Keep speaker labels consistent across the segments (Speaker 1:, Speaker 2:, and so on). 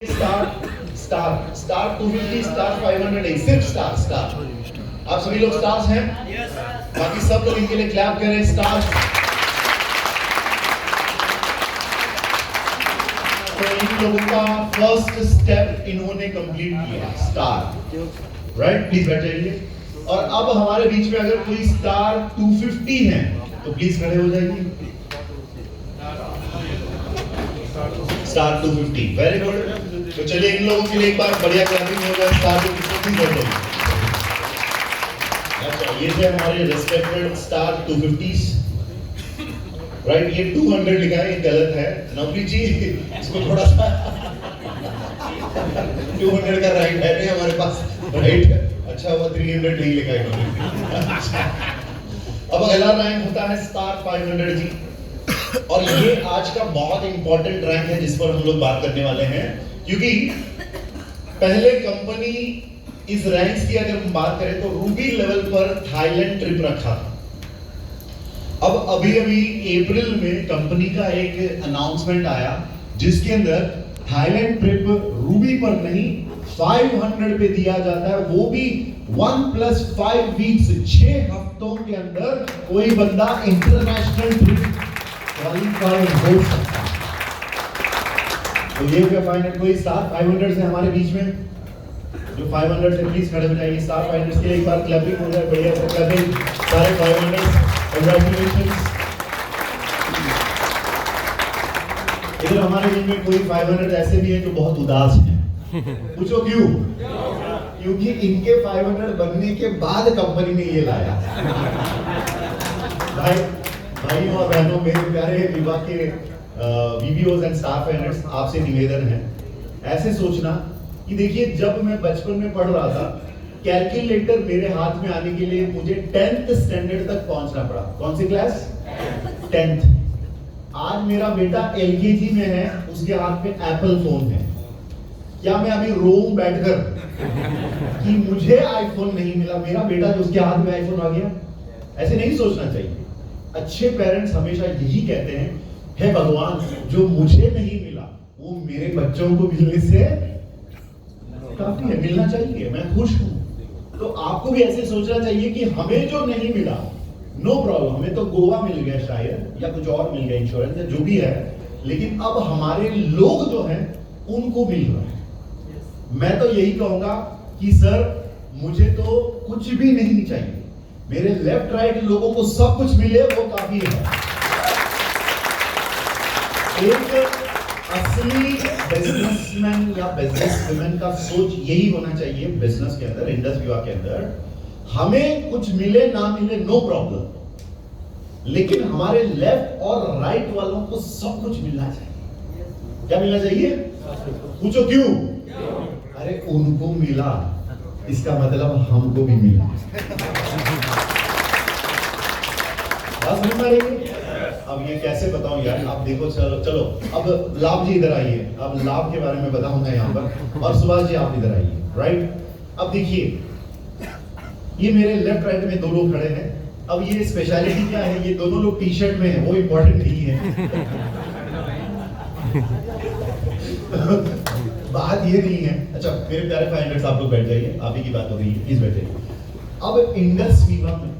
Speaker 1: Star 250 star 500 सिर्फ star. आप सभी लोग स्टार्स हैं? बाकी सब लोग इनके लिए क्लैप करें। स्टार। तो इन लोगों का फर्स्ट स्टेप इन्होंने कंप्लीट किया, स्टार। राइट, प्लीज बैठ जाइए। और अब हमारे बीच में अगर कोई स्टार 250 है तो प्लीज खड़े हो जाइए। Star 250, very good. तो चलिए इन लोगों के लिए एक बार बढ़िया क्लैपिंग हो जाए। स्टार 250 अच्छा, ये थे हमारे रिस्पेक्टेड स्टार 250s। राइट, ये 200 लिखा है, ये गलत है। नवप्रीत जी इसको थोड़ा सा 200 का राइट है नहीं हमारे पास, राइट। अच्छा हुआ 300 नहीं लिखा है। अब अगला रैंक होता है स्टार 500 जी। और ये आज का बहुत इंपॉर्टेंट रैंक है जिस पर हम लोग बात करने वाले हैं, क्योंकि पहले कंपनी इस रैंक्स की अगर हम बात करें तो रूबी लेवल पर थाईलैंड ट्रिप रखा था। अब अभी अप्रैल में कंपनी का एक अनाउंसमेंट आया जिसके अंदर थाईलैंड ट्रिप रूबी पर नहीं 500 पे दिया जाता है, वो भी 1+5 वीक्स, 6 हफ्तों के अंदर कोई बंदा इंटरनेशनल ट्रिप क्वालिफाई हो सकता है। तो ये क्या फाइनल कोई स्टार 500 से हमारे बीच में जो 500 से प्लीज खड़े हो जाइए। स्टार 500 के लिए एक बार क्लैपिंग हो जाए, बढ़िया से क्लैपिंग सारे 500। कांग्रेचुलेशंस। इधर हमारे बीच में कोई 500 ऐसे भी है जो बहुत उदास हैं। पूछो क्यों? क्योंकि इनके 500 बनने के बाद कंपनी ने ये लाया। भाई और बहनों, मेरे प्यारे विवाह के वीवीओज एंड स्टाफ फ्रेंड्स, आपसे निवेदन है ऐसे सोचना कि देखिए, जब मैं बचपन में पढ़ रहा था कैलकुलेटर मेरे हाथ में आने के लिए मुझे 10th स्टैंडर्ड तक पहुंचना पड़ा। कौन सी क्लास? 10th। आज मेरा बेटा एलकेजी में है, उसके हाथ में एप्पल फोन है। क्या मैं अभी रोऊं बैठकर कि मुझे आईफोन नहीं मिला, मेरा बेटा जो उसके हाथ में आईफोन आ गया? ऐसे नहीं सोचना चाहिए। अच्छे पेरेंट्स हमेशा यही कहते हैं, हे भगवान, जो मुझे नहीं मिला वो मेरे बच्चों को मिलने से काफी है, मिलना चाहिए, मैं खुश हूं। तो आपको भी ऐसे सोचना चाहिए कि हमें जो नहीं मिला, नो प्रॉब्लम, हमें तो गोवा मिल गया शायद, या कुछ और मिल गया, इंश्योरेंस या जो भी है, लेकिन अब हमारे लोग जो हैं उनको मिल रहा है। मैं तो यही कहूंगा कि सर, मुझे तो कुछ भी नहीं चाहिए, मेरे लेफ्ट राइट लोगों को सब कुछ मिले वो काफी है। एक असली बिजनेसमैन या बिजनेसवुमेन का सोच यही होना चाहिए बिजनेस के अंदर, इंडस्ट्री के अंदर। हमें कुछ मिले ना मिले नो प्रॉब्लम, लेकिन हमारे लेफ्ट और राइट वालों को सब कुछ मिलना चाहिए। क्या मिलना चाहिए? पूछो क्यों? अरे उनको मिला, इसका मतलब हमको भी मिला। बात समझ में आ रही है? अब ये कैसे बताऊं यार, आप देखो। चलो अब लाभ जी इधर आइए, अब लाभ के बारे में बताऊंगा यहाँ पर, और सुभाष जी आप इधर आइए। राइट, अब देखिए, ये मेरे लेफ्ट राइट में दो लोग खड़े हैं। अब ये स्पेशलिटी क्या है, ये दोनों लोग टी शर्ट में है, वो इंपॉर्टेंट नहीं है। बात ये नहीं है। अच्छा मेरे प्यारे 500 आप लोग बैठ जाइए, आप ही की बात हो रही है, प्लीज बैठ जाइए। अब इंडस वीवा में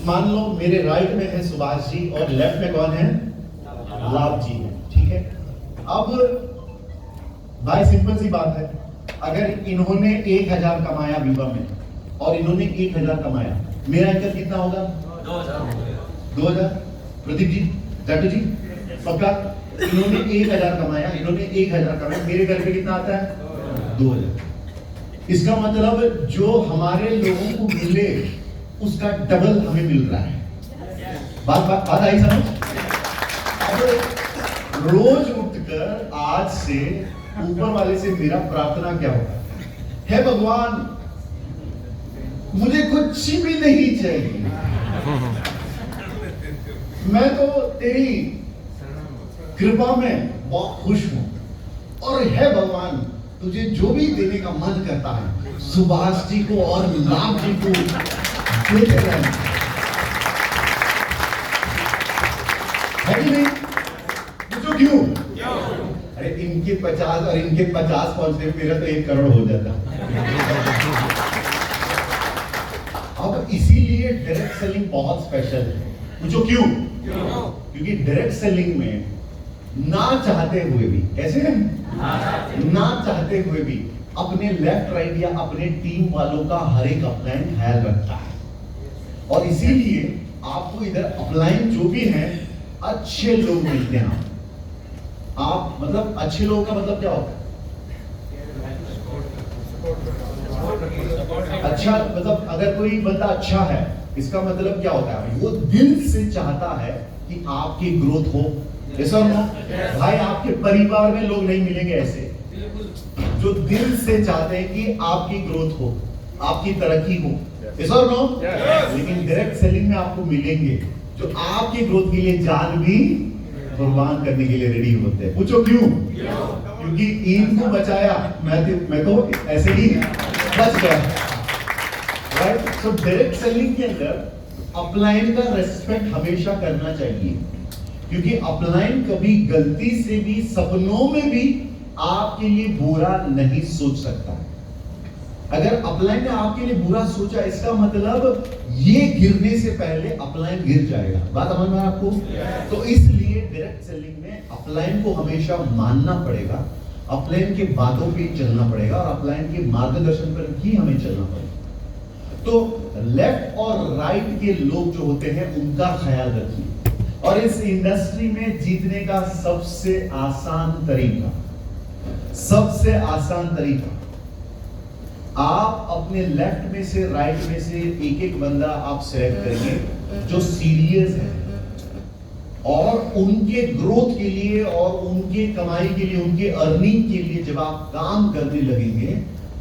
Speaker 1: मान लो मेरे राइट में है सुभाष जी और लेफ्ट में कौन है? लाभ जी है, ठीक है। अब भाई सिंपल सी बात है, अगर इन्होंने 1000 कमाया वीवा में और इन्होंने 1000 कमाया, मेरा इनका कितना होगा? 2000। प्रदीप जी, जाटू जी, पक्का? इन्होंने 1000 कमाया, इन्होंने 1000 कमाया, मेरे घर पे कितना आता है? 2000। इसका मतलब जो हमारे लोगों को मिले उसका डबल हमें मिल रहा है। बात आई समझ? अब रोज उठकर आज से ऊपर वाले से मेरा प्रार्थना क्या होगा? हे भगवान, मुझे कुछ भी नहीं चाहिए, मैं तो तेरी कृपा में बहुत खुश हूं, और हे भगवान, तुझे जो भी देने का मन करता है सुभाष जी को और लाभ जी को देते रहना है कि नहीं? पूछो क्यों? अरे इनके 50 और इनके 50 पहुंचते मेरा तो 1 करोड़ हो जाता। अब इसीलिए डायरेक्ट सेलिंग बहुत स्पेशल है। पूछो क्यों? क्योंकि डायरेक्ट सेलिंग में ना चाहते हुए भी, कैसे ना चाहते हुए भी अपने लेफ्ट राइट या अपने टीम वालों का हर एक अपलाइन ख्याल रखता है। और इसीलिए आपको इधर अपलाइन जो भी हैं अच्छे लोग मिलते हैं। आप मतलब अच्छे लोगों का मतलब क्या होता है? अच्छा मतलब अगर कोई बंदा अच्छा है इसका मतलब क्या होता है? वो दिल से चाहता है कि आपकी ग्रोथ हो। ऐसा नो भाई, आपके परिवार में लोग नहीं मिलेंगे ऐसे जो दिल से चाहते हैं कि आपकी ग्रोथ हो, आपकी तरक्की हो। ऐसा नो लेकिन डायरेक्ट सेलिंग में आपको मिलेंगे जो आपकी ग्रोथ के लिए जान भी कुर्बान करने के लिए रेडी होते हैं। पूछो क्यों? क्योंकि इनको बचाया, मैं तो ऐसे ही बच गया। राइट? सो डायरेक्ट सेलिंग के अंदर अपलाइन का रेस्पेक्ट हमेशा करना चाहिए, क्योंकि अपलाइन कभी गलती से भी सपनों में भी आपके लिए बुरा नहीं सोच सकता। अगर अपलाइन ने आपके लिए बुरा सोचा इसका मतलब ये गिरने से पहले अपलाइन गिर जाएगा। बात समझ में आपको? तो इसलिए डायरेक्ट सेलिंग में अपलाइन को हमेशा मानना पड़ेगा, अपलाइन के बातों पे चलना पड़ेगा और अपलाइन के मार्गदर्शन पर ही हमें चलना पड़ेगा। तो लेफ्ट और राइट के लोग जो होते हैं उनका ख्याल रखिए। और इस इंडस्ट्री में जीतने का सबसे आसान तरीका आप अपने लेफ्ट में से राइट में से एक बंदा आप सेलेक्ट करिए जो सीरियस है और उनके ग्रोथ के लिए और उनके कमाई के लिए, उनके अर्निंग के लिए जब आप काम करने लगेंगे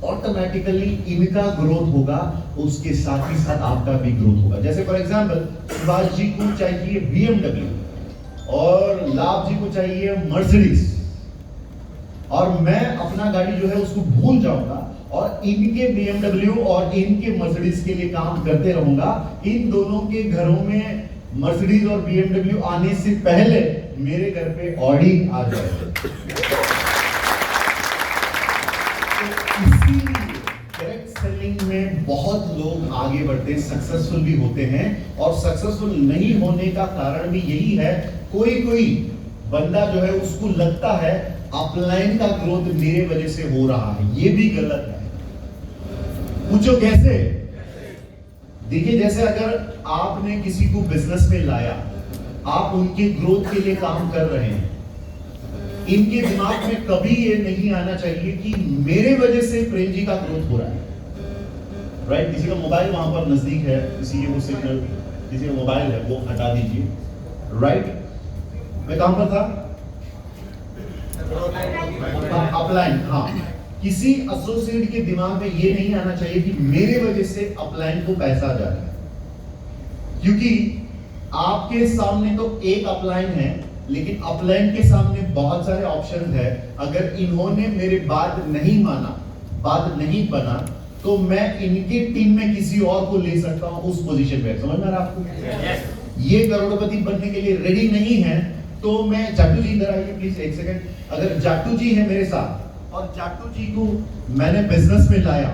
Speaker 1: ऑटोमेटिकली इनका ग्रोथ होगा, उसके साथ ही साथ आपका भी ग्रोथ होगा। जैसे फॉर एग्जांपल सुभाष जी को चाहिए BMW और लाभ जी को चाहिए मर्सिडीज, और मैं अपना गाड़ी जो है उसको भूल जाऊंगा और इनके BMW और इनके मर्सिडीज के लिए काम करते रहूंगा। इन दोनों के घरों में मर्सिडीज और BMW आने से पहले मेरे घर पे ऑडी आ जाएगा। डायरेक्ट सेलिंग में बहुत लोग आगे बढ़ते, सक्सेसफुल भी होते हैं, और सक्सेसफुल नहीं होने का कारण भी यही है, कोई बंदा जो है उसको लगता है अपलाइन का ग्रोथ मेरे वजह से हो रहा है। ये भी गलत है। पूछो कैसे? देखिए, जैसे अगर आपने किसी को बिजनेस में लाया, आप उनके ग्रोथ के लिए काम कर रहे हैं, इनके दिमाग में कभी ये नहीं आना चाहिए कि मेरे वजह से प्रेम जी का ग्रोथ हो रहा है। राइट? किसी का मोबाइल वहां पर नजदीक है, किसी के वो सिग्नल, किसी का मोबाइल है वो हटा दीजिए। राइट? मैं कहां पर था? अपलाइन। हाँ, किसी एसोसिएट के दिमाग में ये नहीं आना चाहिए कि मेरे वजह से अपलाइन को पैसा जा रहा है, क्योंकि आपके सामने तो एक अपलाइन है लेकिन अपलाइन के सामने बहुत सारे ऑप्शन है। अगर इन्होंने मेरे बात नहीं माना, बात नहीं बना, तो मैं इनकी टीम में किसी और को ले सकता हूं उस पोजीशन पे। समझ में आ रहा आपको? ये करोड़पति बनने के लिए रेडी नहीं है तो मैं, जाटू जी इधर आइए प्लीज एक सेकंड। अगर जाटू जी है मेरे साथ और जाटू जी को मैंने बिजनेस में लाया,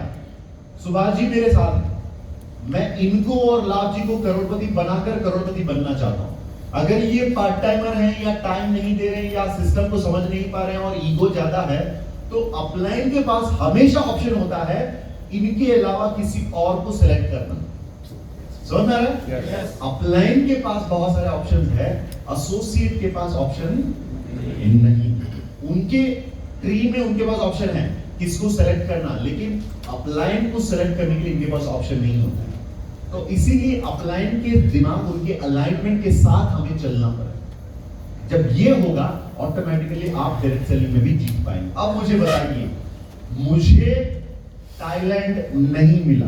Speaker 1: सुभाष जी मेरे साथ है, मैं इनको और लाभ जी को करोड़पति बनाकर करोड़पति बनना चाहता हूं। अगर ये पार्ट टाइमर हैं या टाइम नहीं दे रहे या सिस्टम को समझ नहीं पा रहे हैं और ईगो ज्यादा है, तो अपलाइन के पास हमेशा ऑप्शन होता है इनके अलावा किसी और को सिलेक्ट करना। समझ में आ रहा है? अपलाइन के पास बहुत सारे ऑप्शन है, एसोसिएट के पास ऑप्शन नहीं। उनके ट्री में उनके पास ऑप्शन है किसको सेलेक्ट करना, लेकिन अपलाइन को सेलेक्ट करने के लिए इनके पास ऑप्शन नहीं होता है। तो इसीलिए अपलाइन के दिमाग, उनके अलाइनमेंट के साथ हमें चलना पड़ेगा। जब ये होगा ऑटोमेटिकली आप डायरेक्ट सेलिंग में भी जीत पाएंगे। अब मुझे बताइए, मुझे थाईलैंड नहीं मिला,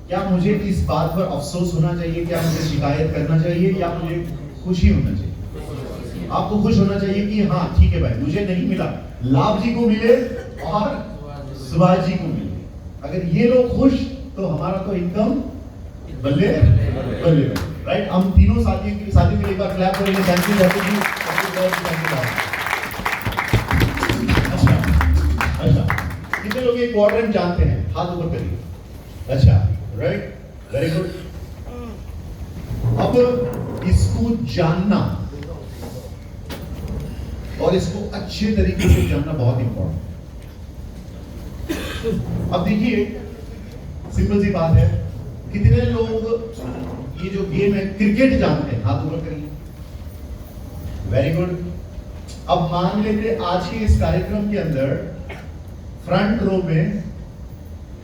Speaker 1: क्या मुझे इस बात पर अफसोस होना चाहिए? क्या मुझे शिकायत करना चाहिए या मुझे खुशी होना चाहिए? आपको खुश होना चाहिए कि हाँ ठीक है भाई, मुझे नहीं मिला, लाभ जी को मिले और सुभाष जी को मिले। अगर ये लोग खुश तो हमारा तो इनकम बल्ले बल्ले। राइट? हम तीनों साथियों के लिए एक बार क्लैप करेंगे। थैंक यू जी। ये क्वाड्रेंट जानते हैं? हाथ ऊपर करिए। अच्छा, राइट, वेरी गुड। अब इसको जानना और इसको अच्छे तरीके से जानना बहुत इंपॉर्टेंट। अब देखिए, सिंपल सी बात है, कितने लोग ये जो गेम है क्रिकेट जानते हैं? हाथ ऊपर करिए। Very good. अब मान लेते आज के इस कार्यक्रम के अंदर फ्रंट रो में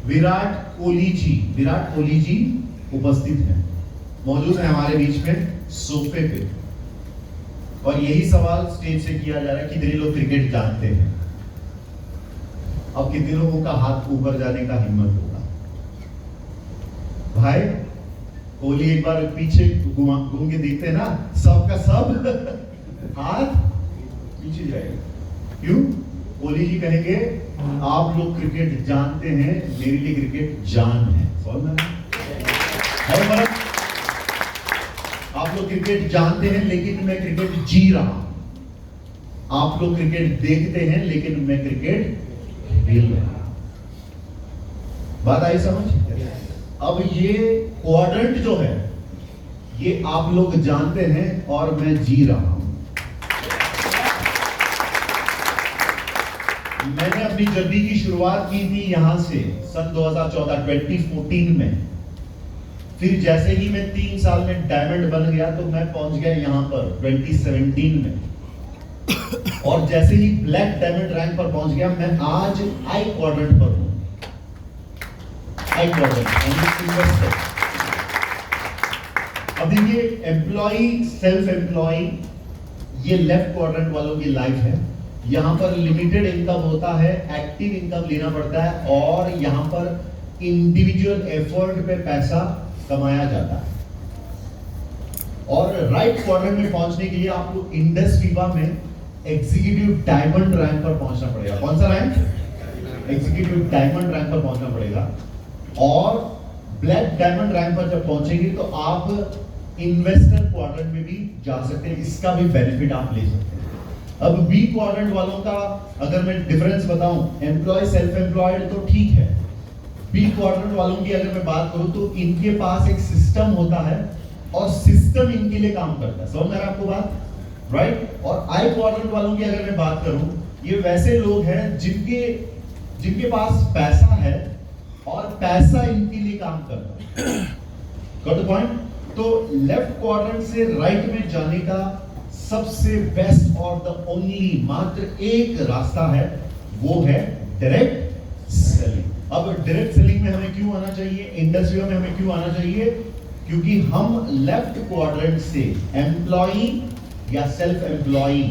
Speaker 1: विराट कोहली जी उपस्थित हैं, मौजूद है हमारे बीच में सोफे पे, और यही सवाल स्टेज से किया जा रहा है कि कितने लोग क्रिकेट जानते हैं? अब कितने लोगों का हाथ ऊपर जाने का हिम्मत होगा? भाई, कोहली एक बार पीछे घूम के देखते हैं ना, सबका सब हाथ पीछे जाएगा। क्यों? कोहली जी कहेंगे आप लोग क्रिकेट जानते हैं, मेरे लिए क्रिकेट जान है। आप लोग क्रिकेट जानते हैं लेकिन मैं क्रिकेट जी रहा हूं। आप लोग क्रिकेट देखते हैं लेकिन मैं क्रिकेट खेल रहा हूं। बात आई समझ? अब ये क्वाड्रेंट जो है ये आप लोग जानते हैं और मैं जी रहा हूं। मैंने अपनी जर्नी की शुरुआत की थी यहां से सन 2014 में। फिर जैसे ही मैं 3 साल में डायमंड बन गया तो मैं पहुंच गया यहां पर 2017 में, और जैसे ही ब्लैक डायमंड रैंक पर पहुंच गया मैं आज आई क्वाड्रेंट पर हूं। आई क्वाड्रेंट। अब देखिए, एम्प्लॉई, सेल्फ एम्प्लॉई, ये लेफ्ट क्वाड्रेंट वालों की लाइफ है। यहां पर लिमिटेड इनकम होता है, एक्टिव इनकम लेना पड़ता है, और यहां पर इंडिविजुअल एफर्ट पे पैसा कमाया जाता है। और राइट क्वाड्रेंट में पहुंचने के लिए आपको इंडस विवा में एग्जीक्यूटिव डायमंड रैंक पर पहुंचना पड़ेगा। कौन सा रैंक? एग्जीक्यूटिव डायमंड रैंक पर पहुंचना पड़ेगा। और ब्लैक डायमंड रैंक पर जब पहुंचेंगे तो आप इन्वेस्टर क्वाड्रेंट में भी जा सकते हैं, इसका भी बेनिफिट आप ले सकते हैं। अब बी क्वाड्रेंट वालों का अगर मैं डिफरेंस बताऊं, एम्प्लॉय, सेल्फ एम्प्लॉयड तो ठीक है, बी क्वाड्रेंट वालों की अगर मैं बात करूं तो इनके पास एक सिस्टम होता है और सिस्टम इनके लिए काम करता है। समझ में आ रहा है आपको बात? राइट। और आई क्वाड्रेंट वालों की अगर मैं बात करूं, ये वैसे लोग हैं जिनके पास पैसा है और पैसा इनके लिए काम करता है। Got the point? तो लेफ्ट क्वाड्रेंट से राइट में जाने का सबसे बेस्ट और द ओनली मात्र एक रास्ता है, वो है डायरेक्ट सेलिंग। अब डायरेक्ट सेलिंग में हमें क्यों आना चाहिए? इंडस्ट्री में हमें क्यों आना चाहिए? क्योंकि हम लेफ्ट क्वाड्रेंट से, एम्प्लॉई या सेल्फ एम्प्लॉई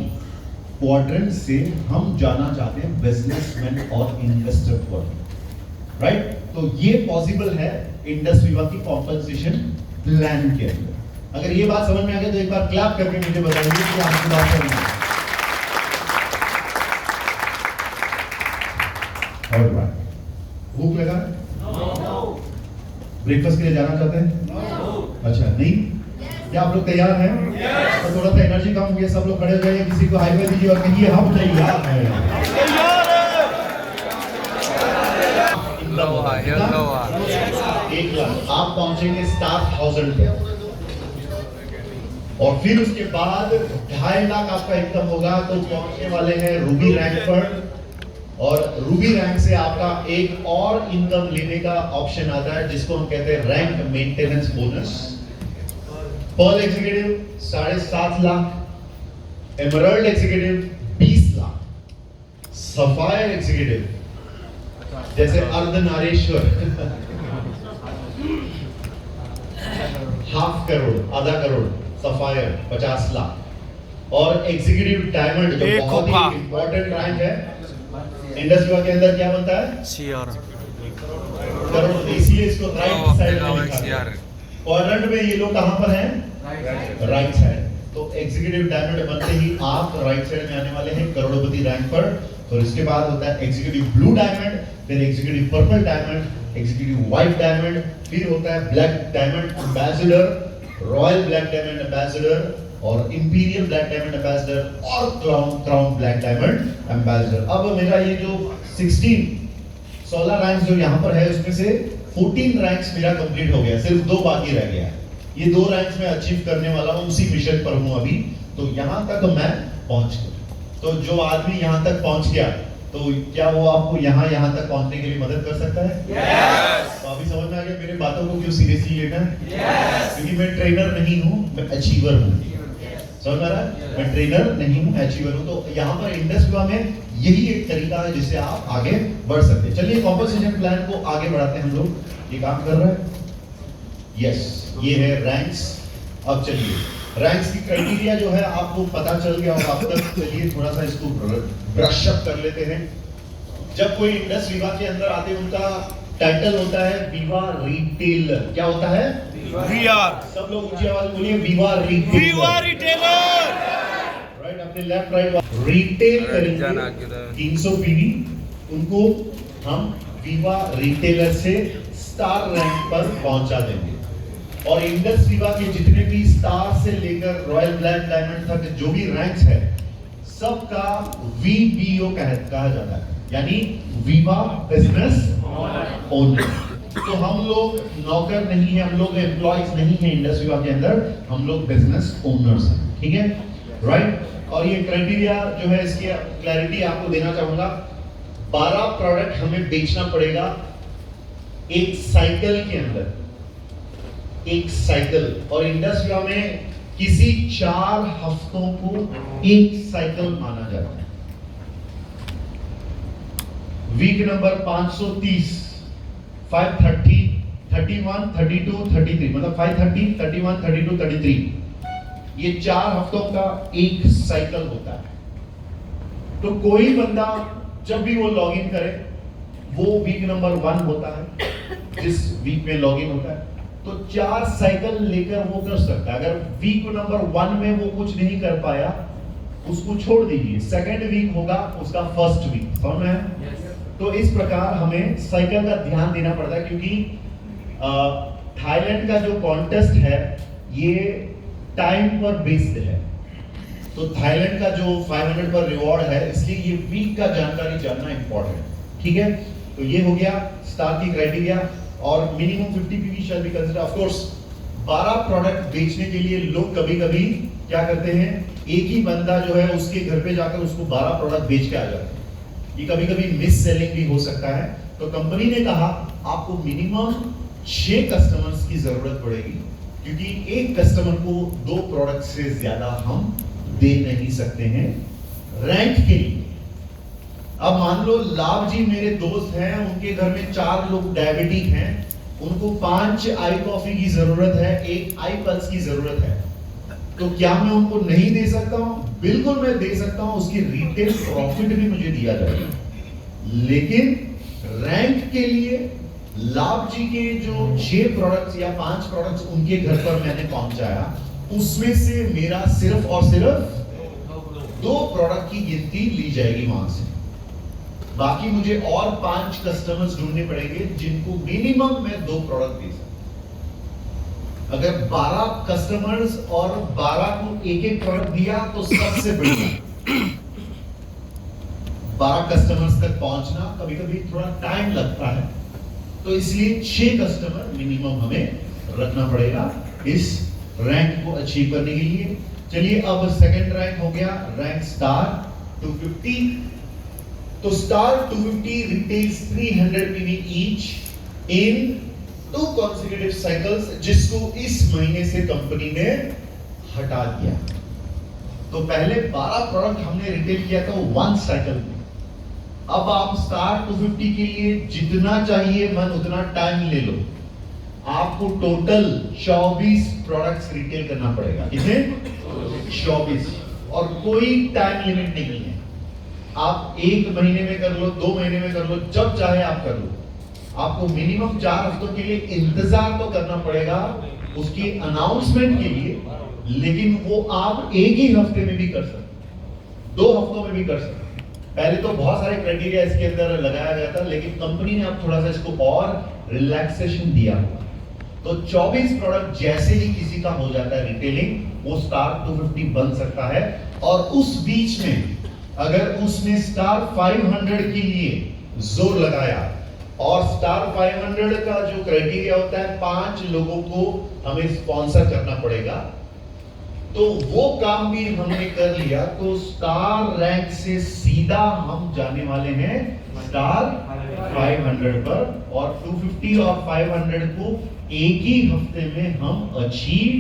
Speaker 1: क्वाड्रेंट से हम जाना चाहते हैं बिजनेसमैन और इन्वेस्टर क्वाड्रेंट। राइट? तो ये पॉसिबल है इंडस्ट्री की कॉम्पनसेशन प्लान के अंदर। अगर ये बात समझ में आ गई तो एक बार क्लैप करके मुझे बताइए कि आपकी बात समझ में। भूख लगा? ब्रेकफास्ट के लिए जाना चाहते हैं? अच्छा, नहीं? क्या आप लोग तैयार हैं? तो थोड़ा सा एनर्जी कम हो गया, सब लोग खड़े हो जाइए, किसी को हाई फाइव दीजिए और कहिए हम तैयार हैं। एक लाख आप पहुंचेंगे स्टाफ 1000 पे, और फिर उसके बाद 2.5 लाख आपका इनकम होगा तो पहुंचने वाले हैं रूबी रैंक पर। और रूबी रैंक से आपका एक और इनकम लेने का ऑप्शन आता है जिसको हम कहते हैं rank maintenance bonus. Pearl executive 7.5 lakh, emerald executive 20 lakh, sapphire executive जैसे अर्धनारेश्वर 0.5 करोड़, आधा करोड़, सफायर 50 लाख, और एग्जीक्यूटिव डायमंड जो बहुत ही इंपॉर्टेंट रैंक है इंडस्ट्री के अंदर, क्या बनता है? करोड़। इसीलिए इसको राइट साइड में लिखा है। क्वाड्रेंट में ये लोग कहां पर हैं? Right side. तो एग्जीक्यूटिव डायमंड बनते ही आप राइट साइड में आने वाले हैं करोड़पति रैंक पर। और इसके बाद होता है एग्जीक्यूटिव ब्लू डायमंड, फिर executive purple diamond, executive white diamond, फिर होता है black diamond ambassador, royal black diamond ambassador, और इंपीरियल ब्लैक डायमंड एम्बेसडर, और क्राउन ब्लैक डायमंड एम्बेसडर। अब मेरा ये जो 16 रैंक्स जो यहाँ पर है उसमें से 14 रैंक्स मेरा कंप्लीट हो गया, सिर्फ 2 बाकी रह गया है। ये 2 रैंक्स में अचीव करने वाला हूँ, उसी मिशन पर हूँ अभी। तो यहाँ तक मैं पहुंच गया। तो जो आदमी यहाँ तक पहुंच गया, तो क्या वो आपको यहाँ तक पहुंचने के लिए मदद कर सकता है? yes! तो अभी समझ में आ गया मेरे बातों को क्यों सीरियसली लेना है? yes! क्योंकि मैं ट्रेनर नहीं हूँ, मैं अचीवर हूँ। समझ में आ रहा है? मैं ट्रेनर नहीं हूँ, अचीवर हूँ। तो यहाँ पर इंडस्ट्री में यही एक तरीका है जिससे आप आगे बढ़ सकते हैं। चलिए कॉम्पोजिशन प्लान को आगे बढ़ाते हैं हम लोग। ये काम कर रहा है? यस, ये है रैंक्स। अब चलिए रैंक्स की क्राइटेरिया जो है आपको पता चल गया होगा अब तक। चलिए थोड़ा सा इसको ब्रश अप कर लेते हैं। जब कोई इंडस्ट्री विभाग के अंदर आते हैं उनका टाइटल होता है विवा रिटेलर। क्या होता है? वीआर। सब लोग ऊंची आवाज बोलिए, विवा रिटेलर। विवा रिटेलर। राइट, अपने लेफ्ट राइट रिटेल करेंगे 300 पीवी, उनको हम विवा रिटेलर से स्टार रैंक पर पहुंचा देंगे। और इंडस्ट्री विभाग के जितने भी स्टार से लेकर रॉयल ब्लैक डायमंड तक जो भी रैंक्स है सबका वीबीओ कहा जाता है, यानी विवा बिजनेस ओनर। तो हम लोग नौकर नहीं है, हम लोग एम्प्लॉइज नहीं है इंडस्ट्री विभाग के अंदर, हम लोग बिजनेस ओनर्स हैं। ठीक है, राइट। और ये क्राइटेरिया जो है इसकी क्लैरिटी आपको देना चाहूंगा। 12 प्रोडक्ट हमें बेचना पड़ेगा एक साइकिल के अंदर, एक साइकिल। और इंडस्ट्री में किसी 4 हफ्तों को एक साइकिल माना जाता है। वीक नंबर 530, 530, 31, 32, 33, मतलब 530, 31, 32, 33, ये 4 हफ्तों का एक साइकिल होता है। तो कोई बंदा जब भी वो लॉग इन करे, वो वीक नंबर 1 होता है जिस वीक में लॉग इन होता है, तो 4 साइकिल लेकर वो कर सकता है। अगर वीक नंबर 1 में वो कुछ नहीं कर पाया, उसको छोड़ दीजिए, सेकेंड वीक होगा उसका फर्स्ट वीक। समझ में है? तो इस प्रकार हमें साइकिल का ध्यान देना पड़ता है, क्योंकि थाईलैंड का जो कॉन्टेस्ट है ये टाइम पर बेस्ड है। तो थाईलैंड का जो 500 पर रिवॉर्ड है, इसलिए ये वीक का जानकारी जानना इंपॉर्टेंट। ठीक है, तो ये हो गया स्टार की क्राइटेरिया। और minimum 50 PV shall be consider. Of course 12 product बेचने के लिए लोग कभी-कभी क्या करते हैं, एक ही बंदा जो है उसके घर पे जाकर उसको 12 प्रोडक्ट बेच के आ जाते हैं। ये कभी-कभी मिस सेलिंग भी हो सकता है। तो कंपनी ने कहा आपको मिनिमम 6 कस्टमर्स की जरूरत पड़ेगी, क्योंकि एक कस्टमर को 2 प्रोडक्ट से ज्यादा हम दे नहीं सकते हैं रैंक के लिए। अब मान लो लाभ जी मेरे दोस्त हैं, उनके घर में 4 लोग डायबिटिक हैं, उनको 5 आई कॉफी की जरूरत है, 1 आई पल्स की जरूरत है, तो क्या मैं उनको नहीं दे सकता हूं? बिल्कुल मैं दे सकता हूं, उसकी रिटेल प्रॉफिट भी मुझे दिया जाएगा। लेकिन रैंक के लिए लाभ जी के जो 6 प्रोडक्ट्स या 5 प्रोडक्ट्स उनके घर पर मैंने पहुंचाया, उसमें से मेरा सिर्फ और सिर्फ 2 प्रोडक्ट की गिनती ली जाएगी वहां से। बाकी मुझे और 5 कस्टमर्स ढूंढने पड़ेंगे जिनको मिनिमम मैं 2 प्रोडक्ट दे सकता। अगर 12 कस्टमर्स और 12 को एक प्रोडक्ट दिया तो सबसे बढ़िया। 12 कस्टमर्स तक पहुंचना कभी-कभी थोड़ा टाइम लगता है, तो इसलिए 6 कस्टमर मिनिमम हमें रखना पड़ेगा इस रैंक को अचीव करने के लिए। चलिए अब सेकंड रैंक हो गया, रैंक स्टार 250। तो star 250 retails 300 PV each in 2 consecutive cycles, जिसको इस महीने से कंपनी ने हटा दिया। तो पहले 12 प्रोडक्ट हमने रिटेल किया था 1 साइकिल में। अब आप स्टार 250 के लिए जितना चाहिए मन उतना टाइम ले लो, आपको टोटल 24 प्रोडक्ट्स रिटेल करना पड़ेगा। कितने? 24। और कोई टाइम लिमिट नहीं है। आप 1 महीने में कर लो, 2 महीने में कर लो, जब चाहे आप कर लो। आपको मिनिमम 4 हफ्तों के लिए इंतजार तो करना पड़ेगा उसकी अनाउंसमेंट के लिए, लेकिन वो आप एक ही हफ्ते में भी कर सकते, 2 हफ्तों में भी कर सकते। पहले तो बहुत सारे क्राइटेरिया इसके अंदर लगाया गया था, लेकिन कंपनी ने अब थोड़ा सा इसको और रिलैक्सेशन दिया हुआ। तो 24 प्रोडक्ट जैसे ही किसी का हो जाता है रिटेलिंग, वो स्टार 250 बन सकता है। और उस बीच में अगर उसने स्टार 500 के लिए जोर लगाया और स्टार 500 का जो क्राइटेरिया होता है 5 लोगों को हमें स्पॉन्सर करना पड़ेगा। तो वो काम भी हमने कर लिया, तो स्टार रैंक से सीधा हम जाने वाले हैं स्टार 500 पर, और 250 और 500 को एक ही हफ्ते में हम अचीव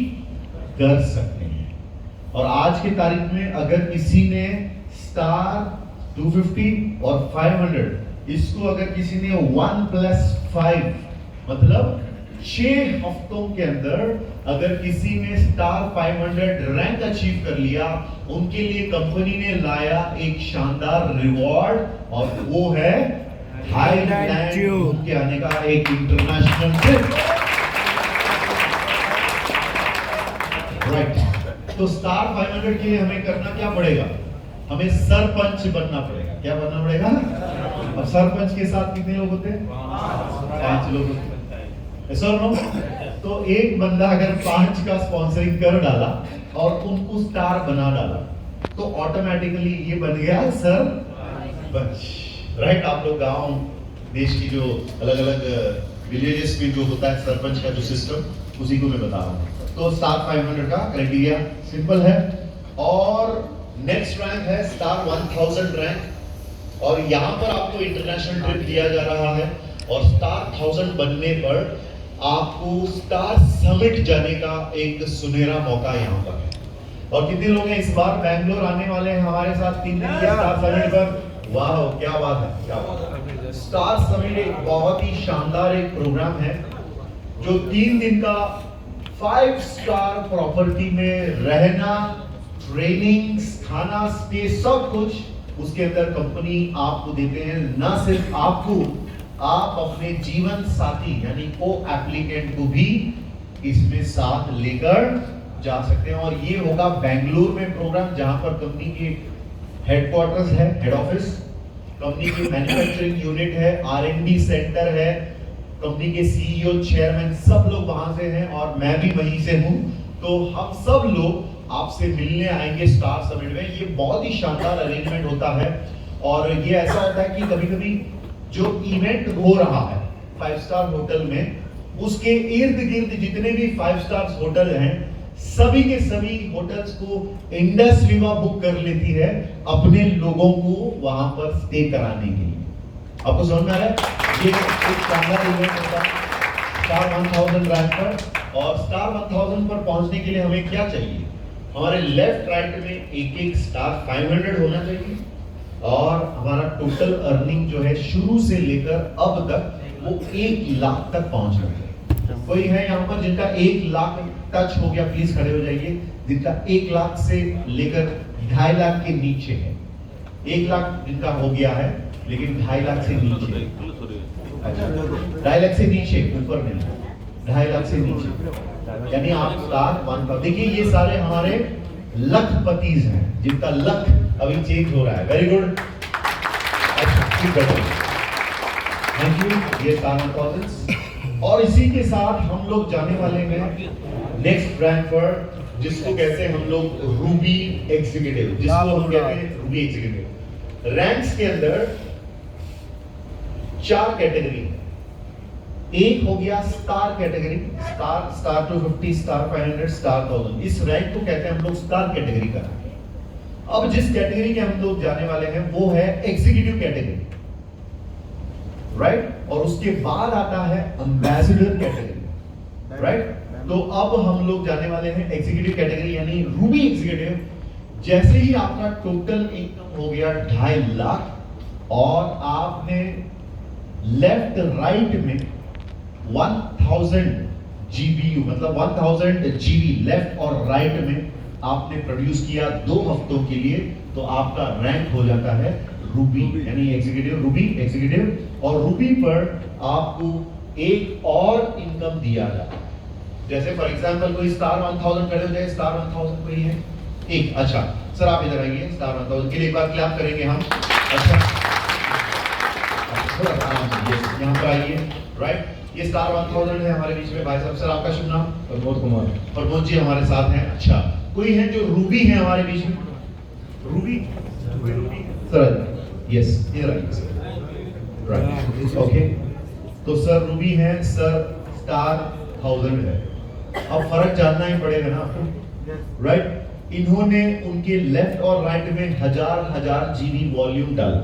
Speaker 1: कर सकते हैं। और आज की तारीख में अगर किसी ने स्टार 250 और 500 इसको अगर किसी ने 1+5 मतलब 6 हफ्तों के अंदर अगर किसी ने स्टार 500 रैंक अचीव कर लिया, उनके लिए कंपनी ने लाया एक शानदार रिवॉर्ड, और वो है थाईलैंड घूम के आने का एक इंटरनेशनल ट्रिप। राइट, तो स्टार 500 के लिए हमें करना क्या पड़ेगा? हमें सरपंच बनना पड़ेगा। क्या बनना पड़ेगा? अब सरपंच के साथ कितने लोग होते हैं? 5 लोग होते हैं। सर नो, तो एक बंदा अगर 5 का स्पॉन्सरिंग कर डाला और उनको स्टार बना डाला, तो ऑटोमेटिकली ये बन गया सरपंच। राइट, आप लोग गांव देश की जो अलग अलग विलेजेस में जो होता है सरपंच का जो सिस्टम, उसी को मैं बता रहा हूँ। तो स्टार 500 का क्राइटेरिया सिंपल है। और नेक्स्ट रैंक है स्टार 1000 रैंक, और यहाँ पर आपको इंटरनेशनल ट्रिप दिया जा रहा है, और स्टार 1000 बनने पर आपको स्टार समिट जाने का एक सुनहरा मौका यहाँ पर है। और कितने लोग हैं इस बार बैंगलोर आने वाले हैं हमारे साथ 3 दिन के स्टार समिट पर? वाह, क्या बात है, क्या बात है। स्टार समिट एक बहुत ही शानदार एक प्रोग्राम है जो 3 दिन का 5 स्टार प्रॉपर्टी में रहना, ट्रेनिंग, खाना, स्टे, सब कुछ उसके अंदर कंपनी आपको देते हैं। ना सिर्फ आपको, आप अपने जीवन साथी यानी को एप्लीकेंट को भी इसमें साथ लेकर जा सकते हैं। और ये होगा बेंगलुरु में प्रोग्राम, जहां पर कंपनी के हेडक्वार्टर्स है, हेड ऑफिस, कंपनी की मैन्युफैक्चरिंग यूनिट है, R&D सेंटर है, कंपनी के CEO, चेयरमैन सब लोग वहां से हैं, और मैं भी वहीं से हूं। तो हम सब लोग आपसे मिलने आएंगे स्टार समिट में। ये बहुत ही शानदार अरेंजमेंट होता है, और ये ऐसा होता है कि कभी-कभी जो इवेंट हो रहा है 5 स्टार होटल में, उसके इर्द गिर्द जितने भी 5 स्टार होटल हैं, सभी के सभी होटल्स को इंडस विवा बुक कर लेती है अपने लोगों को वहां पर स्टे कराने के लिए। आपको समझ में आ रहा है? ये एक शानदार इवेंट होता है स्टार 1000 रैंक पर। और स्टार 1000 पर पहुंचने के लिए हमें क्या चाहिए? हमारे लेफ्ट राइट में एक स्टार 500 होना चाहिए, और हमारा टोटल अर्निंग जो है शुरू से लेकर अब तक वो 1 लाख तक पहुंचना है। कोई है यहाँ पर जिनका 1 लाख टच हो गया? प्लीज खड़े हो जाइए। जिनका 1 लाख से लेकर 2.5 लाख के नीचे है। 1 लाख जिनका हो गया है लेकिन 2.5 लाख से नीचे, अच्छा 2.5 लाख से नीचे, ऊपर नहीं, 2.5 लाख से नीचे, यानी आप स्टार 1। देखिए ये सारे हमारे लखपतिज हैं जिनका लक अभी चेंज हो रहा है। Very good, thank you. ये स्टार 1000। और इसी के साथ हम लोग जाने वाले हैं नेक्स्ट रैंक पर, जिसको कहते हैं हम लोग रूबी एग्जीक्यूटिव, जिसको हम कहते हैं रूबी एग्जीक्यूटिव। रैंक्स के अंदर 4 कैटेगरी है। एक हो गया star category, star 250, star 500, star 1000। इस रैंक को कहते हैं हम लोग स्टार कैटेगरी का। अब जिस कैटेगरी के हम लोग जाने वाले हैं वो है एग्जीक्यूटिव कैटेगरी, राइट? और उसके बाद आता है एम्बेसडर कैटेगरी, राइट? तो अब हम लोग जाने वाले हैं एग्जीक्यूटिव कैटेगरी यानी रूबी एग्जीक्यूटिव। जैसे ही आपका टोटल इनकम हो गया 2.5 लाख, और आपने लेफ्ट राइट में 1000 GBU मतलब 1000 GB लेफ्ट और राइट में आपने प्रोड्यूस किया 2 हफ्तों के लिए, तो आपका रैंक हो जाता है रूबी यानी एग्जीक्यूटिव, रूबी एग्जीक्यूटिव। और रूबी पर आपको एक और इनकम दिया जाता है। जैसे फॉर एग्जांपल कोई स्टार 1000 खड़े हो जाए, स्टार 1000 कोई है एक, अच्छा सर आप इधर आइए, स्टार 1000 के लिए एक बार क्लैप करेंगे हम। अच्छा थोड़ा आराम से यहाँ पर आइए, राइट? ये स्टार 1000 है हमारे बीच में भाई साहब। सर आपका शुभ नाम? प्रमोद कुमार। प्रमोद जी हमारे साथ हैं। अच्छा कोई है जो रूबी है हमारे बीच में? रूबी सर, यस इधर आइए, राइट, ओके। तो सर रूबी है, सर स्टार 1000 है। अब फर्क जानना ही पड़ेगा ना आपको, राइट। इन्होंने उनके लेफ्ट और राइट में हजार जीबी वॉल्यूम डाला,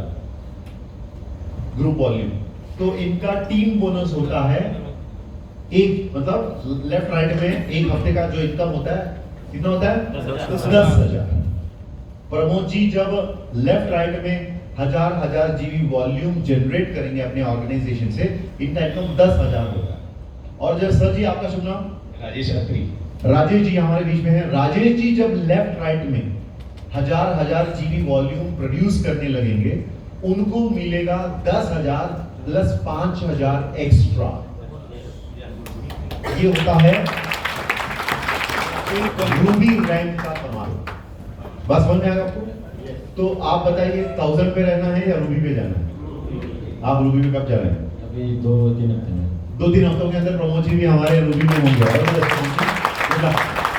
Speaker 1: ग्रुप वॉल्यूम, तो इनका टीम बोनस होता है एक, मतलब लेफ्ट राइट में एक हफ्ते का जो इनकम होता है कितना होता है 10,000। प्रमोद जी जब लेफ्ट राइट में हजार जीबी वॉल्यूम जनरेट करेंगे अपने ऑर्गेनाइजेशन से, इनका इनकम 10,000 होगा। और जब सर जी, आपका शुभ नाम?
Speaker 2: राजेश अत्री।
Speaker 1: राजेश जी हमारे बीच में है। राजेश जी जब लेफ्ट राइट में हजार जीबी वॉल्यूम प्रोड्यूस करने लगेंगे, उनको मिलेगा 10,000 प्लस 5,000 एक्स्ट्रा। ये होता है रूबी रैंक का कमाल। बस समझ में आएगा आपको? तो आप बताइए 1000 पे रहना है या रूबी पे जाना है? आप रूबी पे कब जा रहे हैं?
Speaker 2: अभी 2-3 हफ्ते में।
Speaker 1: 2-3 हफ्तों के अंदर प्रमोद जी भी हमारे रूबी में होंगे।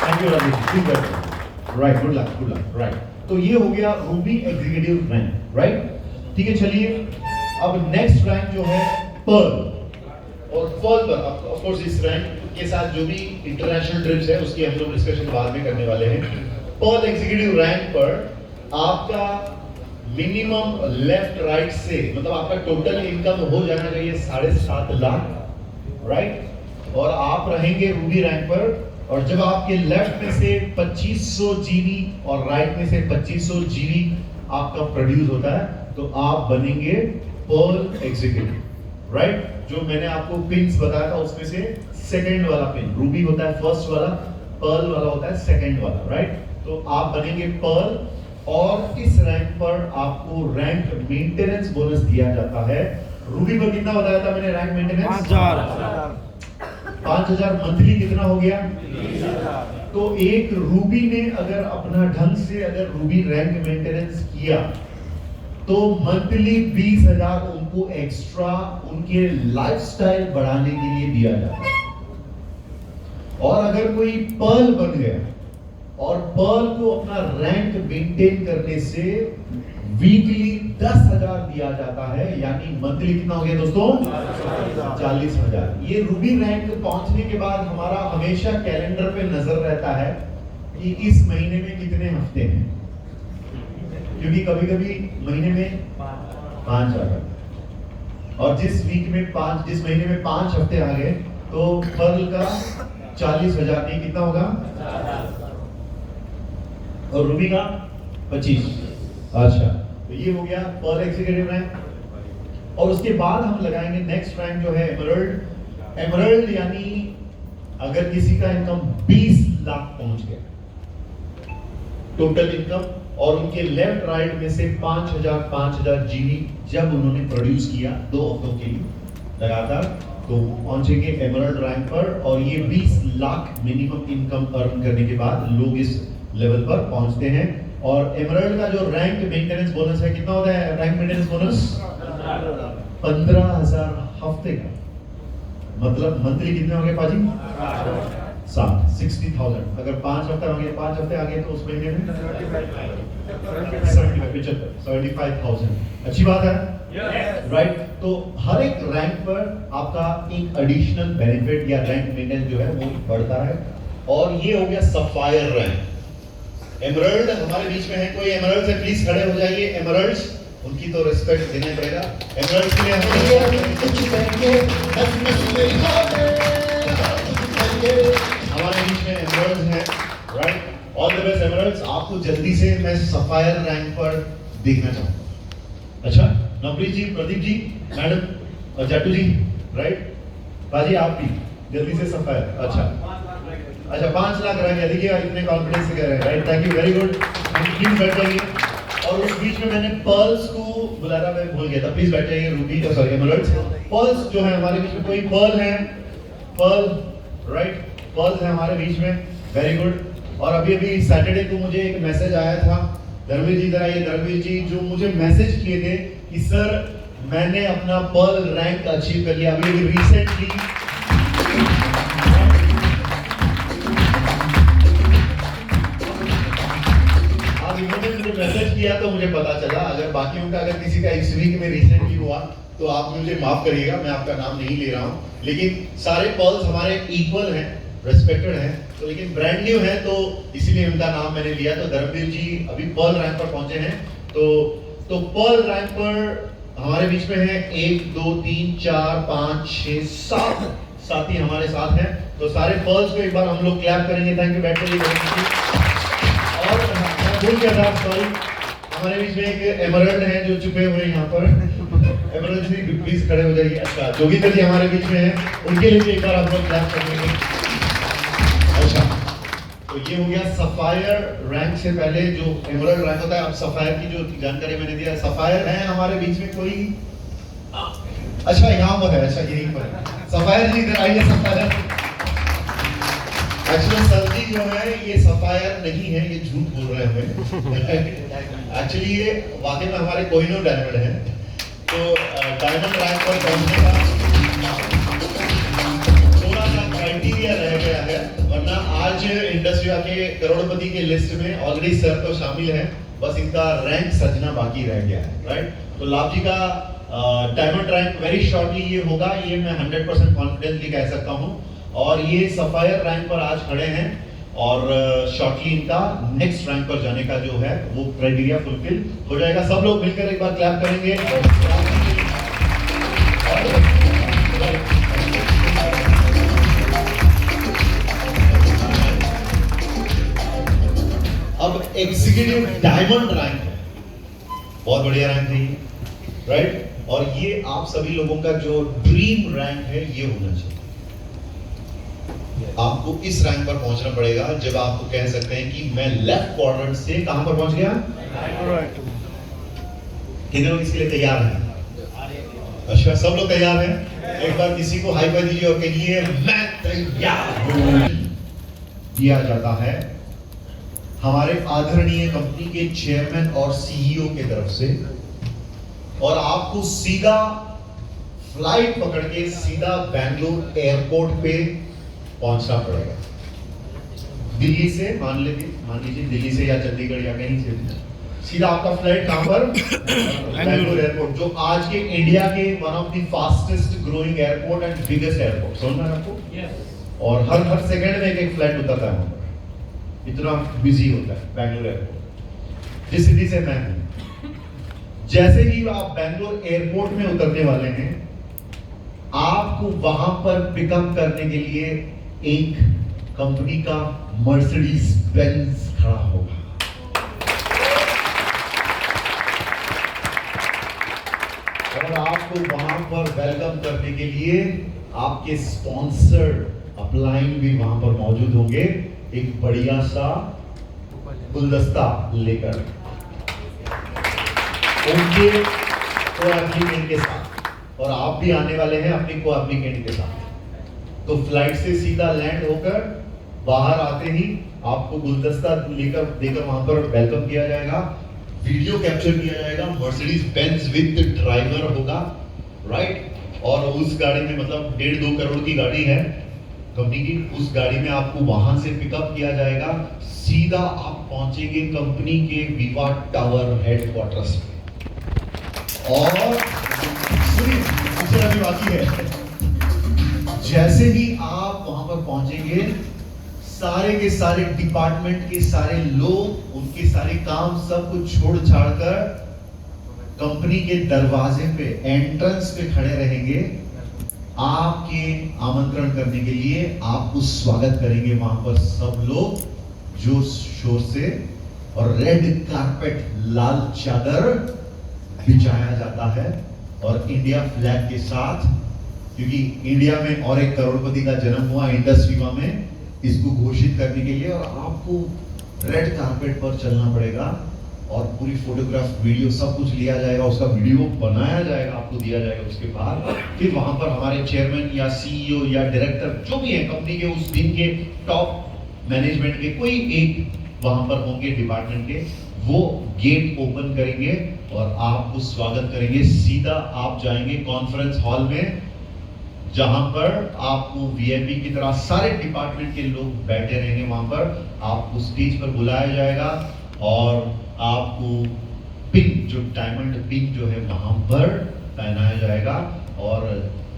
Speaker 1: Thank you Rajesh, right, good luck, right. तो ये हो गया रूबी एग्जीक्यूटिव रैंक, राइट। ठीक है, चलिए अब नेक्स्ट रैंक जो है पर्ल। और पर्ल पर ऑफ कोर्स इस रैंक के साथ जो भी इंटरनेशनल ट्रिप्स है उसकी हम लोग डिस्कशन बाद में करने वाले हैं। पर्ल एग्जीक्यूटिव रैंक पर आपका मिनिमम लेफ्ट राइट से, मतलब आपका टोटल इनकम हो जाना चाहिए 7.5 लाख, राइट। और आप रहेंगे रूबी रैंक पर। और जब आपके लेफ्ट में से 2500 जीबी और राइट में से 2500 जीबी आपका प्रोड्यूस होता है, तो आप बनेंगे पर्ल एग्जीक्यूटिव, राइट। जो मैंने आपको पिन्स बताया था उसमें से सेकंड वाला पिन, रूबी होता है फर्स्ट वाला, पर्ल वाला होता है सेकंड वाला, राइट। तो आप बनेंगे पर्ल। और इस रैंक पर आपको रैंक मेंटेनेंस बोनस दिया जाता है। रूबी पर कितना बताया था मैंने रैंक मेंटेनेंस? 5,000 मंथली कितना हो गया? 20,000। तो एक रूबी ने अगर अपना ढंग से अगर रूबी रैंक मेंटेनेंस किया तो मंथली 20,000 उनको एक्स्ट्रा उनके लाइफस्टाइल बढ़ाने के लिए दिया जाता है। और अगर कोई पर्ल बन गया और पर्ल को अपना रैंक मेंटेन करने से वीकली 10,000 दिया जाता है, यानी मंथली कितना हो गया दोस्तों? 40,000। ये रूबी रैंक पहुंचने के बाद हमारा हमेशा कैलेंडर पे नजर रहता है कि इस महीने में कितने हफ्ते हैं, क्योंकि कभी कभी महीने में 5 आ गए और जिस महीने में 5 हफ्ते आ गए तो पर्ल का 40,000 नहीं कितना होगा? और रूबी का 25। अच्छा, तो ये हो गया पर्ल एग्जीक्यूटिव रैंक। और उसके बाद हम लगाएंगे नेक्स्ट रैंक जो है एमरल्ड। एमरल्ड यानी अगर किसी का इनकम 20 लाख पहुंच गया टोटल इनकम, और उनके लेफ्ट राइट में से 5,000 जीबी जब उन्होंने प्रोड्यूस किया 2 हफ्तों के लिए लगातार, तो पहुंचेंगे एमरल्ड रैंक पर। और ये 20 लाख मिनिमम इनकम अर्न करने के बाद लोग इस लेवल पर पहुंचते हैं। और एमरल्ड का जो रैंक मेंटेनेंस बोनस है कितना होता है? रैंक मेंटेनेंस बोनस 15,000 हफ्ते का, मतलब मंथली कितने हो गए पाजी? 60,000। अगर 5 हफ्ते आ गए, 5 हफ्ते आ गए तो उस महीने में 75,000। अच्छी बात है, राइट। तो हर एक रैंक पर आपका एक एडिशनल बेनिफिट या रैंक मेंटेनेंस जो है वो बढ़ता है। और ये हो गया सफायर रैंक। एमरल्ड हमारे बीच में है, कोई एमरल्ड से प्लीज खड़े हो जाइए। एमरल्ड्स, उनकी तो रिस्पेक्ट देना पड़ेगा। एमरल्ड्स के लिए हमारे बीच में एमरल्ड्स हैं, right. All the best emeralds. आपको जल्दी से मैं सफायर रैंक पर देखना चाहूंगा। अच्छा, नवप्रीत जी, प्रदीप जी, मैडम और जाटू जी, राइट। बाजी आप भी जल्दी से सफायर। अच्छा, 5 लाख रह गया, देखिए इतने कॉन्फिडेंस से कह रहे हैं, right. Thank you, very good. Please बैठ जाइए। और उस बीच में मैंने पर्ल्स को बुलाना मैं भूल गया था, प्लीज बैठ जाइए। Ruby, sorry emeralds. पर्ल्स जो है हमारे बीच में, कोई पर्ल है? पर्ल, राइट, पर्ल्स है हमारे बीच में, वेरी गुड। और अभी सैटरडे को मुझे एक मैसेज आया था, धर्मवीर जी इधर आइए। धर्मवीर जी जो मुझे मैसेज किए थे कि सर मैंने अपना पर्ल रैंक अचीव कर लिया अभी रिसेंटली। इन्होंने मुझे मैसेज किया किया तो मुझे पता चला, अगर बाकियों का अगर किसी का इस वीक में रिसेंटली हुआ तो आप मुझे माफ करिएगा, मैं आपका नाम नहीं ले रहा हूँ, लेकिन सारे पर्ल्स हमारे इक्वल हैं, रेस्पेक्टेड हैं, तो लेकिन ब्रांड न्यू है तो इसीलिए उनका नाम मैंने लिया। तो धर्मवीर जी अभी पर्ल रैंक पर पहुंचे हैं, तो पर्ल रैंक पर हमारे बीच में है 1 2 3 4 5 6 7 साथी हमारे साथ हैं। तो सारे पर्ल्स को एक बार हम लोग क्लैप करेंगे। थैंक यू, बैठने के लिए। और मैं भूल गया था, सॉरी, हमारे बीच में एक एमरल्ड है जो छुपे हुए हैं यहाँ पर। एमरल्ड जी प्लीज खड़े हो जाइए। अच्छा, जोगिंदर जी हमारे बीच में हैं, उनके लिए भी एक बार आप लोग क्लैप करेंगे। अच्छा, तो ये हो गया सफायर रैंक से पहले जो एमरल्ड रैंक होता है। अब सफायर की जो जानकारी मैंने दिया, सफायर है हमारे बीच में कोई? अच्छा, यहाँ पर है, अच्छा यहीं पर है। सफायर जी इधर आइए। सफायर एक्चुअली सर जी जो है ये सफायर नहीं है, ये झूठ बोल रहे हैं। एक्चुअली ये वाकई में हमारे कोहिनूर डायमंड है। तो डायमंड रैंक पर पहुंचने का थोड़ा सा क्राइटेरिया रह गया है, वरना आज इंडस्ट्री के करोड़पति के लिस्ट में ऑलरेडी सर तो शामिल है, बस इनका रैंक सजना बाकी रह गया है, राइट। तो लाभ जी का डायमंड रैंक वेरी शॉर्टली ये होगा, ये मैं 100% कॉन्फिडेंटली कह सकता हूँ। और ये सफायर रैंक पर आज खड़े हैं और शॉर्टली इनका नेक्स्ट रैंक पर जाने का जो है वो क्राइटेरिया फुलफिल हो जाएगा। सब लोग मिलकर एक बार क्लैप करेंगे। अब एग्जीक्यूटिव डायमंड रैंक है, बहुत बढ़िया रैंक है ये, राइट। और ये आप सभी लोगों का जो ड्रीम रैंक है ये होना चाहिए। आपको इस रैंक पर पहुंचना पड़ेगा जब आपको कह सकते हैं कि मैं लेफ्ट क्वाड्रेंट से कहां पर पहुंच गया। कितने लोग इसके लिए तैयार हैं? अच्छा, सब लोग तैयार हैं? एक बार किसी को हाई फाई दीजिए और कहिए मैं तैयार हूं। दिया जाता है हमारे आदरणीय कंपनी के चेयरमैन और सीईओ की तरफ से, और आपको सीधा फ्लाइट पकड़ के सीधा बेंगलुरु एयरपोर्ट पे पहुंचना पड़ेगा। दिल्ली से मान लीजिए दिल्ली से या चंडीगढ़ या कहीं से सीधा आपका फ्लाइट कहां पर? बेंगलुरु एयरपोर्ट, जो आज के इंडिया के one of the fastest growing airport and biggest airport. समझ में आपको? और हर सेकंड में एक फ्लाइट उतरता है वहां पर, इतना बिजी होता है बेंगलुरु एयरपोर्ट। जिस सिटी से मैं हूं, जैसे ही आप बेंगलुरु एयरपोर्ट में उतरने वाले हैं, आपको वहां पर पिकअप करने के लिए एक कंपनी का मर्सिडीज बेंज खड़ा होगा। और आपको वहां पर वेलकम करने के लिए आपके स्पॉन्सर्ड अपलाइन भी वहां पर मौजूद होंगे, एक बढ़िया सा गुलदस्ता लेकर उनके को-एप्लीकेंट के साथ, और आप भी आने वाले हैं अपने को-एप्लीकेंट के साथ। तो फ्लाइट से सीधा लैंड होकर बाहर आते ही आपको गुलदस्ता देकर वहां पर वेलकम किया जाएगा, वीडियो कैप्चर किया जाएगा, मर्सिडीज बेंज विद ड्राइवर होगा, राइट। और उस गाड़ी में, मतलब 1.5-2 करोड़ की गाड़ी है कंपनी की, उस गाड़ी में आपको वहां से पिकअप किया जाएगा, सीधा आप पहुंचेंगे कंपनी के विवा टावर हेडक्वार्टर्स पे। और दूसरा भी बाकी है, जैसे ही आप वहां पर पहुंचेंगे, सारे के सारे डिपार्टमेंट के सारे लोग उनके सारे काम सब कुछ छोड़ छाड़ कर कंपनी के दरवाजे पे, एंट्रेंस पे खड़े रहेंगे, आपके आमंत्रण करने के लिए आपको स्वागत करेंगे वहां पर सब लोग जोश शोर से, और रेड कारपेट, लाल चादर बिछाया जाता है और इंडिया फ्लैग के साथ, क्योंकि इंडिया में और एक करोड़पति का जन्म हुआ इंडस्ट्रीवा में, इसको घोषित करने के लिए, और आपको रेड कारपेट पर चलना पड़ेगा और पूरी फोटोग्राफ वीडियो सब कुछ लिया जाएगा, उसका वीडियो बनाया जाएगा, आपको दिया जाएगा। उसके बाद फिर वहां पर हमारे चेयरमैन या सीईओ या डायरेक्टर जो भी है कंपनी के उस दिन के टॉप मैनेजमेंट के कोई एक वहां पर होंगे डिपार्टमेंट के, वो गेट ओपन करेंगे और आपको स्वागत करेंगे। सीधा आप जाएंगे कॉन्फ्रेंस हॉल में, जहां पर आपको वीआईपी की तरह सारे डिपार्टमेंट के लोग बैठे रहेंगे। वहां पर आपको स्टेज पर बुलाया जाएगा और आपको पिन, जो डायमंड पिन जो है वहां पर पहनाया जाएगा, और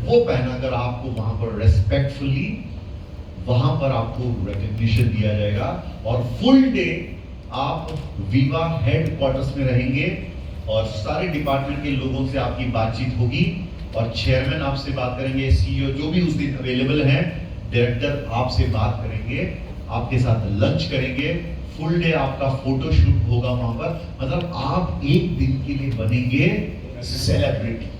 Speaker 1: वो पहनाकर आपको वहां पर रेस्पेक्टफुली वहां पर आपको रिकॉग्निशन दिया जाएगा। और फुल डे आप वीवा हेडक्वार्टर्स में रहेंगे और सारे डिपार्टमेंट के लोगों से आपकी बातचीत होगी, और चेयरमैन आपसे बात करेंगे, सीईओ जो भी उस दिन अवेलेबल हैं, डायरेक्टर आपसे बात करेंगे, आपके साथ लंच करेंगे, फुल डे आपका फोटो शूट होगा वहां पर। मतलब आप एक दिन के लिए बनेंगे सेलिब्रिटी।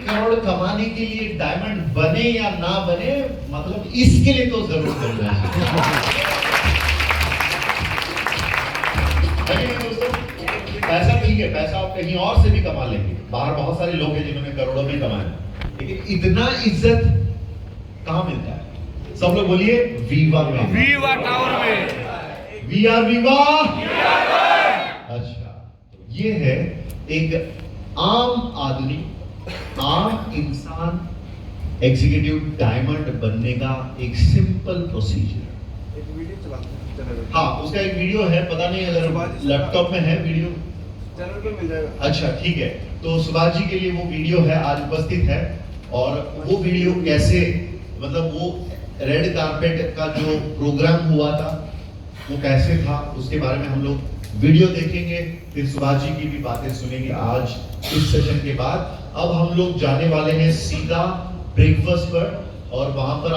Speaker 1: करोड़ कमाने के लिए डायमंड बने या ना बने, मतलब इसके लिए तो जरूर करना है दोस्तों। पैसा ठीक है, पैसा आप कहीं और से भी कमा लेंगे, बाहर बहुत सारे लोग हैं जिन्होंने करोड़ों में कमाया, लेकिन इतना इज्जत कहां मिलता है? सब लोग बोलिए वीवा में,
Speaker 3: वीवा टावर में,
Speaker 1: वी आर वीवा। अच्छा, तो ये है एक आम आदमी, आम इंसान एग्जीक्यूटिव डायमंड बनने का एक सिंपल प्रोसीजर।
Speaker 3: एक वीडियो चलाते हैं।
Speaker 1: हाँ, उसका एक वीडियो है, पता नहीं अगर लैपटॉप में है वीडियो,
Speaker 3: चैनल पे मिल जाएगा।
Speaker 1: अच्छा ठीक है, तो सुभाष जी के लिए वो वीडियो है, आज उपस्थित है। और वो वीडियो कैसे, मतलब वो रेड कारपेट का जो प्रोग्राम हुआ था वो कैसे था, उसके बारे में हम लोग वीडियो देखेंगे, फिर सुभाष जी की भी बातें सुनेंगे आज इस सेशन के बाद। अब हम लोग जाने वाले हैं सीधा ब्रेकफास्ट पर, और वहां पर